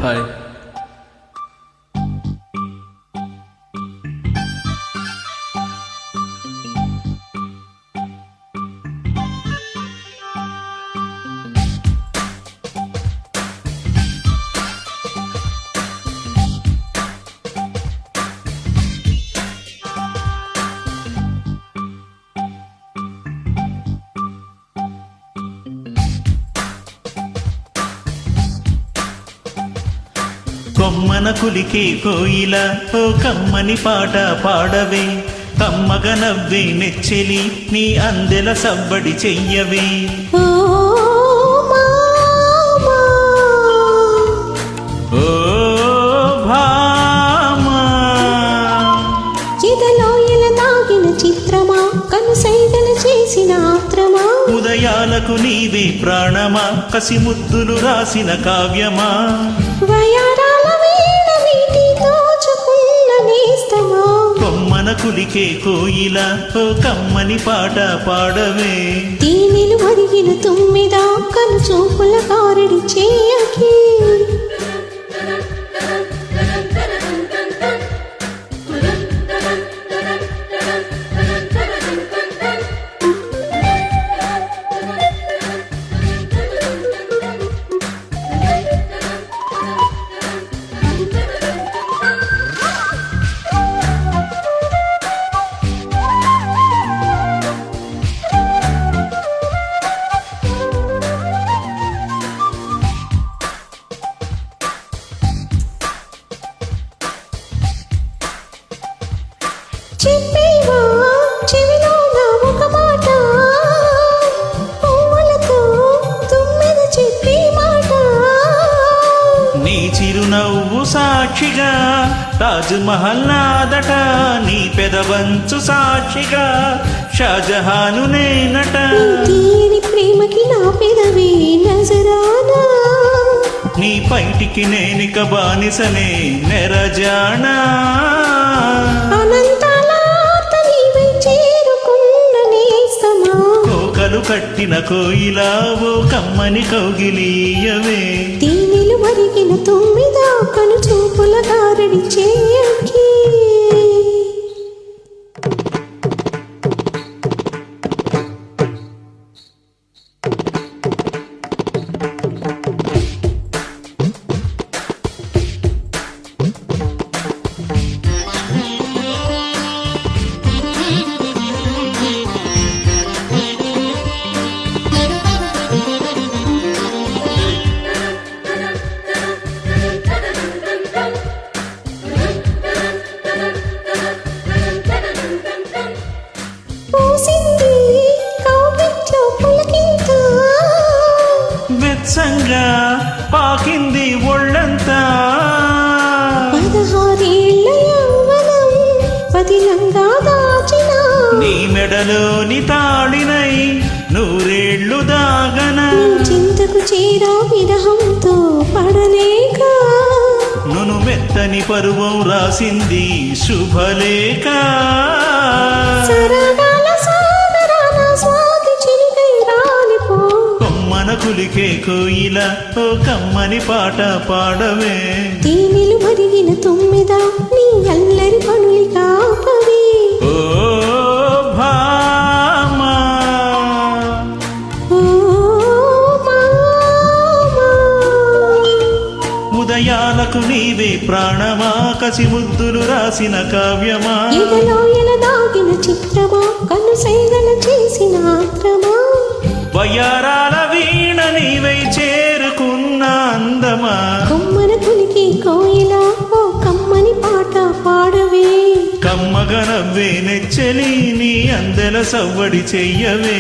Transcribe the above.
Hi. Kommana కులికే కోయిల ఓ కమ్మని పాట పాడవే, కమ్మగ నవ్వే నెచ్చెలి నీ అందెల సవ్వడి చెయ్యవే. ఓ భామా ఎదలో ఎల దాగిన చిత్రమా, కనుసైగల చేసిన ఆత్రమా, ఉదయాలకు నీవే ప్రాణమా, కసి ముద్దులు రాసిన కావ్యమా, వయారాల వీణ వీటి దోచుకున్న నేస్తమా. కొమ్మన కులికే కోయిల ఓ కమ్మని పాట పాడవే, దీనిలు ఒదిగిన తుమ్మిద కను చూపుల కారడి చేయకి. చెప్పేవా చెవిలో నా ఒక మాట, పువ్వులతో తుమ్మెద చెప్పే మాట. నీ చిరునవ్వు సాక్షిగా తాజ్ మహల్ నాదట, నీ పెదవంచు సాక్షిగా షాజహాను నేనట. తీయని ప్రేమకి నా పెదవి నజరానా, నీ పైటికి నేనిక బానిసనే నెరజానా. అనంతాల నీవై చేరుకున్న నేస్తమా, కోకలు కట్టిన కోయిలా ఓ కమ్మని కౌగిలీయవే, దీనిలు మరిగిన తుమ్మిద కను చూపుల గారడి చేయకి. పూసింది కౌగిట్లో పులకింత, వెచ్చంగా పాకింది ఒళ్ళంతా. 16 ఏళ్ల యౌవనం పదిలంగా దాచిన, నీ మెడలోని తాళినై నూరేళ్లు దాగన, నీ చింతకు చేరా విరహంతో పడలేక, నును మెత్తని పరువం రాసింది శుభలేఖ. సరగాల సాగరాన స్వాతి చిలుకై రాలిపో, కొమ్మన కులికే కోయిల ఓ కమ్మని పాట పాడవే, దీనిలు మరిగిన తుమ్మిద నీ అల్లరి పనులి కాపవి. ఓ భామా ఓ మామా ఉదయాలకు నీవే ప్రాణమా, కసి ముద్దులు రాసిన కావ్యమా, ఎదలో ఎల దాగిన చిత్రమా, కను సైగల చేసిన ఆత్రమా, వయారాల వీణ నీవై చేరుకున్న అందమా, కొమ్మన కులికి కోయిల ఓ కమ్మని పాట పాడవే, కమ్మగ నవ్వే నెచ్చెలి నీ అందెల సవ్వడి చెయ్యవే.